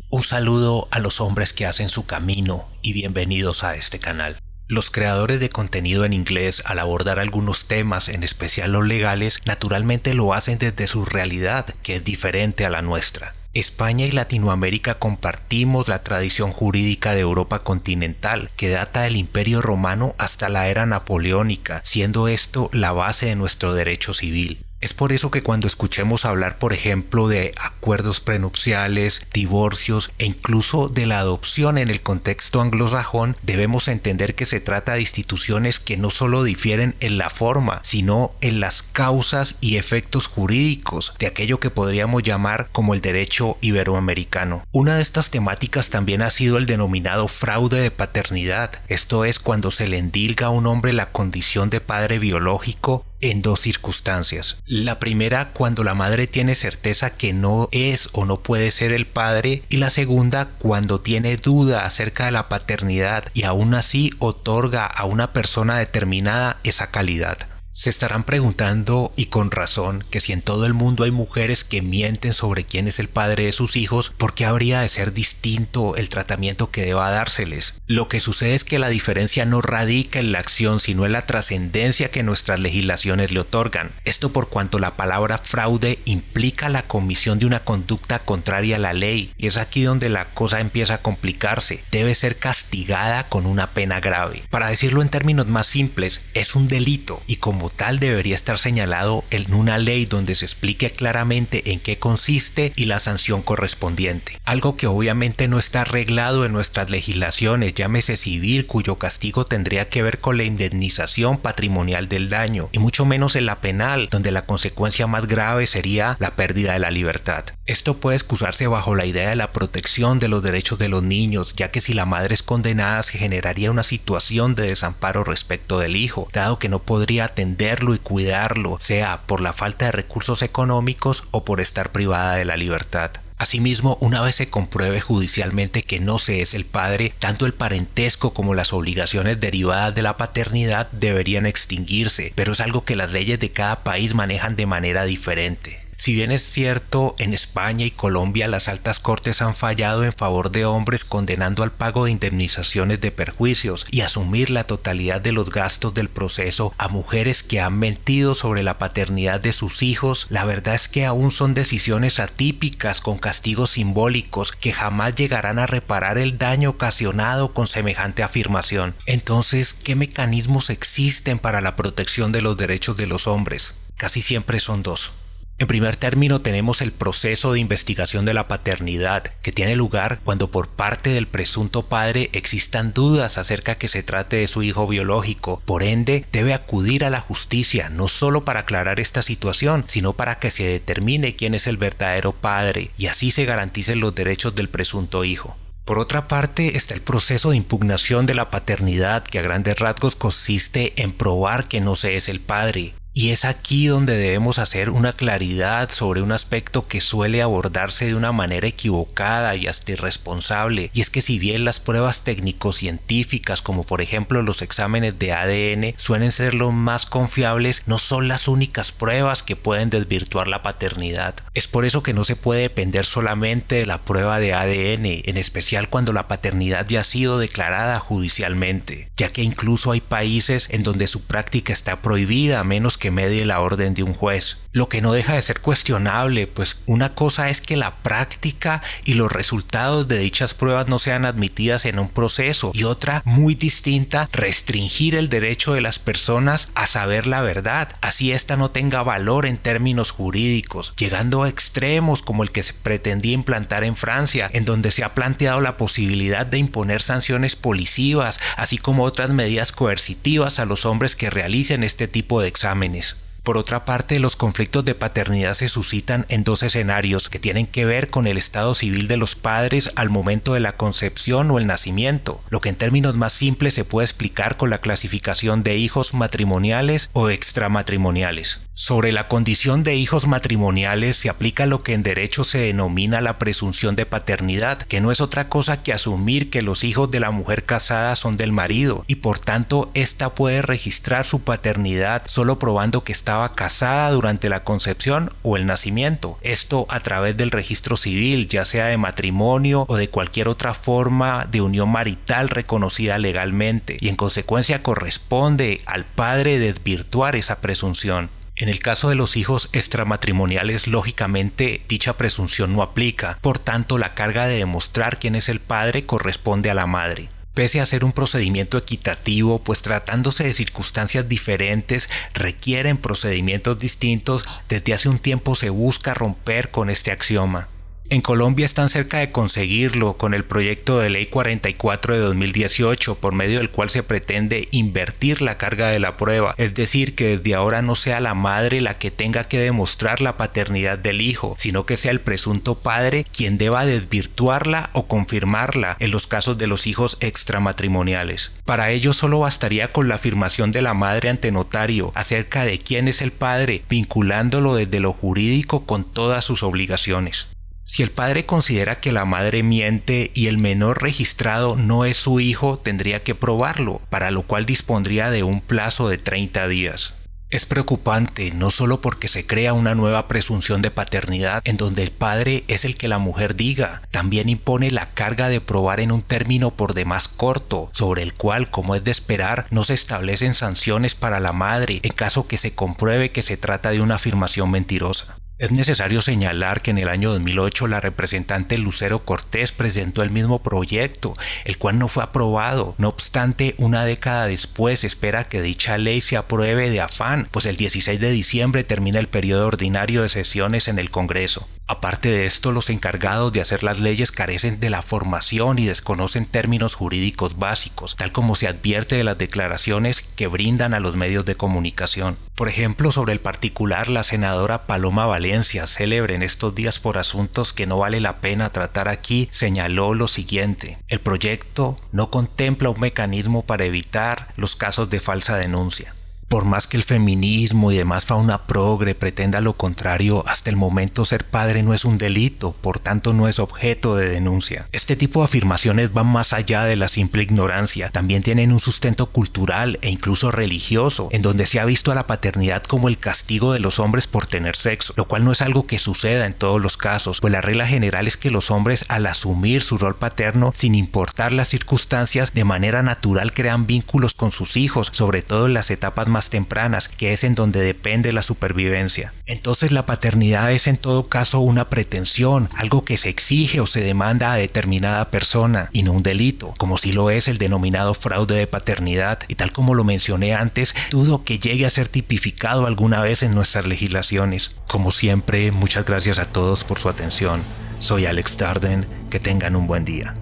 Un saludo a los hombres que hacen su camino y bienvenidos a este canal. Los creadores de contenido en inglés, al abordar algunos temas, en especial los legales, naturalmente lo hacen desde su realidad, que es diferente a la nuestra. España y Latinoamérica compartimos la tradición jurídica de Europa continental, que data del Imperio Romano hasta la era napoleónica, siendo esto la base de nuestro derecho civil. Es por eso que cuando escuchemos hablar, por ejemplo, de acuerdos prenupciales, divorcios e incluso de la adopción en el contexto anglosajón, debemos entender que se trata de instituciones que no solo difieren en la forma, sino en las causas y efectos jurídicos de aquello que podríamos llamar como el derecho iberoamericano. Una de estas temáticas también ha sido el denominado fraude de paternidad, esto es cuando se le endilga a un hombre la condición de padre biológico en dos circunstancias. La primera, cuando la madre tiene certeza que no es o no puede ser el padre, y la segunda, cuando tiene duda acerca de la paternidad y aún así otorga a una persona determinada esa calidad. Se estarán preguntando, y con razón, que si en todo el mundo hay mujeres que mienten sobre quién es el padre de sus hijos, ¿por qué habría de ser distinto el tratamiento que deba dárseles? Lo que sucede es que la diferencia no radica en la acción, sino en la trascendencia que nuestras legislaciones le otorgan. Esto por cuanto la palabra fraude implica la comisión de una conducta contraria a la ley, y es aquí donde la cosa empieza a complicarse. Debe ser castigada con una pena grave. Para decirlo en términos más simples, es un delito, y como tal debería estar señalado en una ley donde se explique claramente en qué consiste y la sanción correspondiente. Algo que obviamente no está arreglado en nuestras legislaciones, llámese civil, cuyo castigo tendría que ver con la indemnización patrimonial del daño, y mucho menos en la penal, donde la consecuencia más grave sería la pérdida de la libertad. Esto puede excusarse bajo la idea de la protección de los derechos de los niños, ya que si la madre es condenada se generaría una situación de desamparo respecto del hijo, dado que no podría atenderlo y cuidarlo, sea por la falta de recursos económicos o por estar privada de la libertad. Asimismo, una vez se compruebe judicialmente que no se es el padre, tanto el parentesco como las obligaciones derivadas de la paternidad deberían extinguirse, pero es algo que las leyes de cada país manejan de manera diferente. Si bien es cierto, en España y Colombia las altas cortes han fallado en favor de hombres condenando al pago de indemnizaciones de perjuicios y asumir la totalidad de los gastos del proceso a mujeres que han mentido sobre la paternidad de sus hijos, la verdad es que aún son decisiones atípicas con castigos simbólicos que jamás llegarán a reparar el daño ocasionado con semejante afirmación. Entonces, ¿qué mecanismos existen para la protección de los derechos de los hombres? Casi siempre son dos. En primer término tenemos el proceso de investigación de la paternidad, que tiene lugar cuando por parte del presunto padre existan dudas acerca que se trate de su hijo biológico. Por ende, debe acudir a la justicia no solo para aclarar esta situación, sino para que se determine quién es el verdadero padre y así se garanticen los derechos del presunto hijo. Por otra parte está el proceso de impugnación de la paternidad, que a grandes rasgos consiste en probar que no se es el padre. Y es aquí donde debemos hacer una claridad sobre un aspecto que suele abordarse de una manera equivocada y hasta irresponsable, y es que si bien las pruebas técnico-científicas, como por ejemplo los exámenes de ADN, suelen ser los más confiables, no son las únicas pruebas que pueden desvirtuar la paternidad. Es por eso que no se puede depender solamente de la prueba de ADN, en especial cuando la paternidad ya ha sido declarada judicialmente, ya que incluso hay países en donde su práctica está prohibida a menos que medie la orden de un juez. Lo que no deja de ser cuestionable, pues una cosa es que la práctica y los resultados de dichas pruebas no sean admitidas en un proceso, y otra, muy distinta, restringir el derecho de las personas a saber la verdad, así ésta no tenga valor en términos jurídicos, llegando a extremos como el que se pretendía implantar en Francia, en donde se ha planteado la posibilidad de imponer sanciones policivas, así como otras medidas coercitivas a los hombres que realicen este tipo de exámenes. Por otra parte, los conflictos de paternidad se suscitan en dos escenarios que tienen que ver con el estado civil de los padres al momento de la concepción o el nacimiento, lo que en términos más simples se puede explicar con la clasificación de hijos matrimoniales o extramatrimoniales. Sobre la condición de hijos matrimoniales se aplica lo que en derecho se denomina la presunción de paternidad, que no es otra cosa que asumir que los hijos de la mujer casada son del marido y por tanto ésta puede registrar su paternidad solo probando que está estaba casada durante la concepción o el nacimiento. Esto a través del registro civil, ya sea de matrimonio o de cualquier otra forma de unión marital reconocida legalmente, y en consecuencia corresponde al padre desvirtuar esa presunción. En el caso de los hijos extramatrimoniales, lógicamente dicha presunción no aplica, por tanto la carga de demostrar quién es el padre corresponde a la madre. Pese a ser un procedimiento equitativo, pues tratándose de circunstancias diferentes, requieren procedimientos distintos, desde hace un tiempo se busca romper con este axioma. En Colombia están cerca de conseguirlo con el proyecto de ley 44 de 2018, por medio del cual se pretende invertir la carga de la prueba, es decir, que desde ahora no sea la madre la que tenga que demostrar la paternidad del hijo, sino que sea el presunto padre quien deba desvirtuarla o confirmarla en los casos de los hijos extramatrimoniales. Para ello solo bastaría con la afirmación de la madre ante notario acerca de quién es el padre, vinculándolo desde lo jurídico con todas sus obligaciones. Si el padre considera que la madre miente y el menor registrado no es su hijo, tendría que probarlo, para lo cual dispondría de un plazo de 30 días. Es preocupante no solo porque se crea una nueva presunción de paternidad en donde el padre es el que la mujer diga, también impone la carga de probar en un término por demás corto, sobre el cual, como es de esperar, no se establecen sanciones para la madre en caso que se compruebe que se trata de una afirmación mentirosa. Es necesario señalar que en el año 2008 la representante Lucero Cortés presentó el mismo proyecto, el cual no fue aprobado. No obstante, una década después espera que dicha ley se apruebe de afán, pues el 16 de diciembre termina el periodo ordinario de sesiones en el Congreso. Aparte de esto, los encargados de hacer las leyes carecen de la formación y desconocen términos jurídicos básicos, tal como se advierte de las declaraciones que brindan a los medios de comunicación. Por ejemplo, sobre el particular, la senadora Paloma Valencia, célebre en estos días por asuntos que no vale la pena tratar aquí, señaló lo siguiente: el proyecto no contempla un mecanismo para evitar los casos de falsa denuncia. Por más que el feminismo y demás fauna progre pretenda lo contrario, hasta el momento ser padre no es un delito, por tanto no es objeto de denuncia. Este tipo de afirmaciones van más allá de la simple ignorancia, también tienen un sustento cultural e incluso religioso, en donde se ha visto a la paternidad como el castigo de los hombres por tener sexo, lo cual no es algo que suceda en todos los casos, pues la regla general es que los hombres, al asumir su rol paterno, sin importar las circunstancias, de manera natural crean vínculos con sus hijos, sobre todo en las etapas más tempranas, que es en donde depende la supervivencia. Entonces la paternidad es en todo caso una pretensión, algo que se exige o se demanda a determinada persona, y no un delito, como si lo es el denominado fraude de paternidad, y tal como lo mencioné antes, dudo que llegue a ser tipificado alguna vez en nuestras legislaciones. Como siempre, muchas gracias a todos por su atención. Soy Alex Darden, que tengan un buen día.